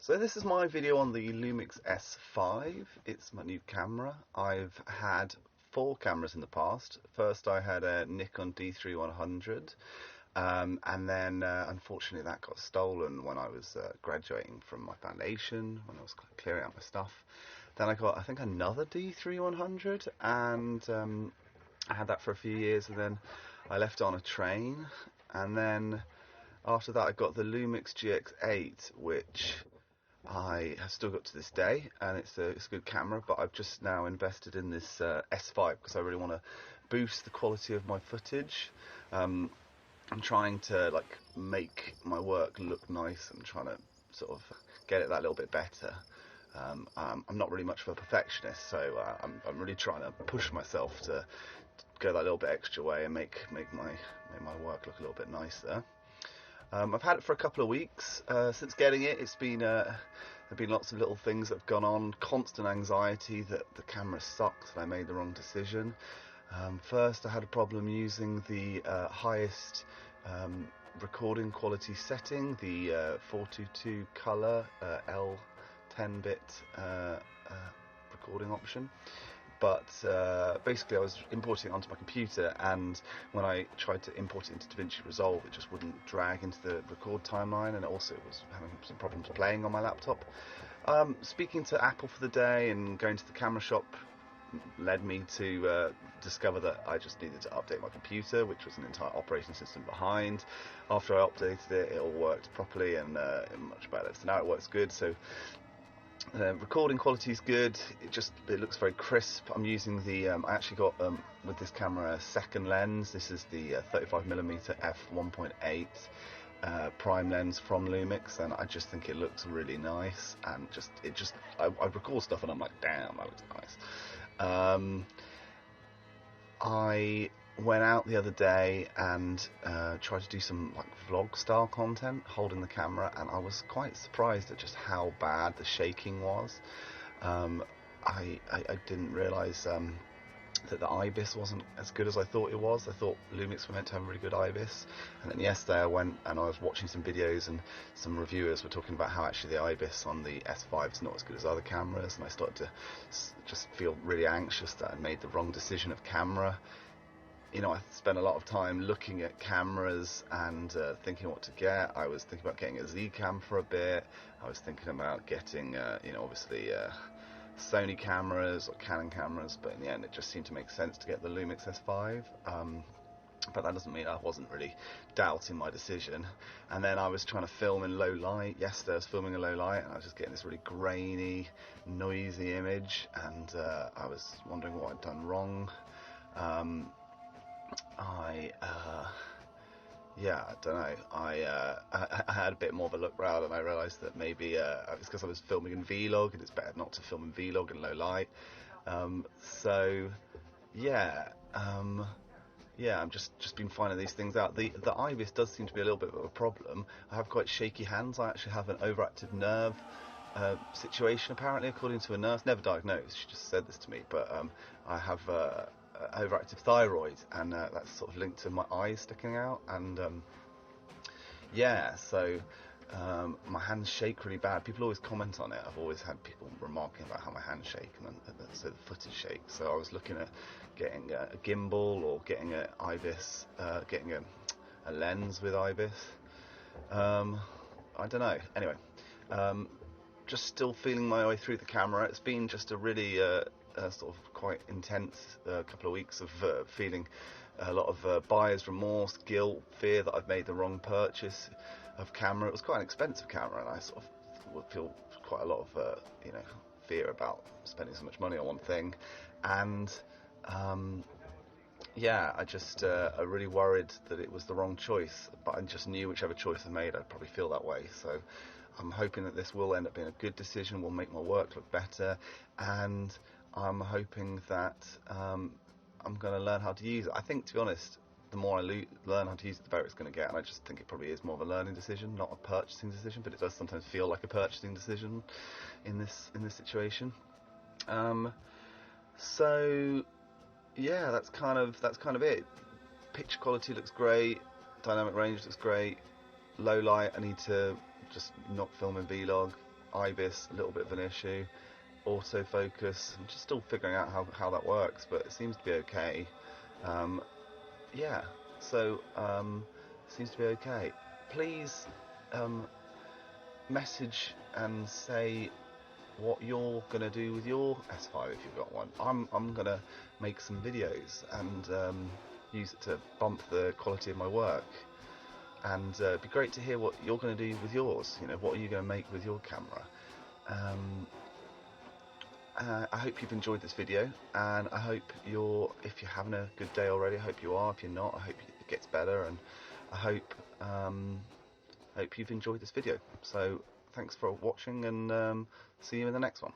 So this is my video on the Lumix S5. It's my new camera. I've had 4 cameras in the past. First I had a Nikon D3100 and then unfortunately that got stolen when I was graduating from my foundation, when I was clearing out my stuff. Then I got, I think, another D3100 and I had that for a few years, and then I left it on a train, and then after that I got the Lumix GX8, which I have still got to this day, and it's a good camera, but I've just now invested in this S5 because I really want to boost the quality of my footage. I'm trying to make my work look nice. I'm trying to sort of get it that little bit better. I'm not really much of a perfectionist, so I'm really trying to push myself to go that little bit extra way and make my work look a little bit nicer. I've had it for a couple of weeks. Since getting it, it's been there've been lots of little things that have gone on. Constant anxiety that the camera sucks and I made the wrong decision. First, I had a problem using the highest recording quality setting, the 422 color L10-bit recording option. But basically I was importing it onto my computer, and when I tried to import it into DaVinci Resolve, it just wouldn't drag into the record timeline, and it also was having some problems playing on my laptop. Speaking to Apple for the day and going to the camera shop led me to discover that I just needed to update my computer, which was an entire operating system behind. After I updated it, it all worked properly and much better. So now it works good. So recording quality is good. It looks very crisp. I'm using the I actually got with this camera a second lens. This is the 35mm f1.8 prime lens from Lumix, and I just think it looks really nice. And I record stuff and I'm like, damn, that looks nice. I went out the other day and tried to do some vlog style content holding the camera, and I was quite surprised at just how bad the shaking was. I didn't realise that the IBIS wasn't as good as I thought it was. I thought Lumix were meant to have a really good IBIS, and then yesterday I went and I was watching some videos, and some reviewers were talking about how actually the IBIS on the S5 is not as good as other cameras, and I started to just feel really anxious that I made the wrong decision of camera. You know, I spent a lot of time looking at cameras and thinking what to get. I was thinking about getting a Z-Cam for a bit. I was thinking about getting, obviously Sony cameras or Canon cameras, but in the end it just seemed to make sense to get the Lumix S5. But that doesn't mean I wasn't really doubting my decision. And then I was trying to film in low light. Yesterday I was filming in low light and I was just getting this really grainy, noisy image, and I was wondering what I'd done wrong. I don't know. I had a bit more of a look round, and I realised that maybe it's because I was filming in Vlog, and it's better not to film in Vlog in low light. I'm just been finding these things out. The IBIS does seem to be a little bit of a problem. I have quite shaky hands. I actually have an overactive nerve situation, apparently, according to a nurse. Never diagnosed. She just said this to me, but I have overactive thyroid, and that's sort of linked to my eyes sticking out, and so my hands shake really bad. People always comment on it. I've always had people remarking about how my hands shake, and so the footage shakes. So I was looking at getting a gimbal or getting an IBIS, getting a lens with IBIS. I don't know. Anyway, just still feeling my way through the camera. It's been just a really sort of quite intense couple of weeks of feeling a lot of buyer's remorse, guilt, fear that I've made the wrong purchase of camera. It was quite an expensive camera, and I sort of would feel quite a lot of fear about spending so much money on one thing. And I just really worried that it was the wrong choice, but I just knew whichever choice I made I'd probably feel that way. So I'm hoping that this will end up being a good decision, will make my work look better, and I'm hoping that I'm going to learn how to use it. I think, to be honest, the more I learn how to use it, the better it's going to get, and I just think it probably is more of a learning decision, not a purchasing decision, but it does sometimes feel like a purchasing decision in this situation. That's kind of it. Picture quality looks great, dynamic range looks great. Low light, I need to just not film in Vlog. IBIS, a little bit of an issue. Autofocus, I'm just still figuring out how that works, but it seems to be okay. Um, yeah, so seems to be okay. Please message and say what you're gonna do with your S5 if you've got one. I'm gonna make some videos and use it to bump the quality of my work. And it'd be great to hear what you're going to do with yours. You know, what are you going to make with your camera? I hope you've enjoyed this video, and I hope if you're having a good day already, I hope you are. If you're not, I hope it gets better, and I hope you've enjoyed this video. So thanks for watching, and see you in the next one.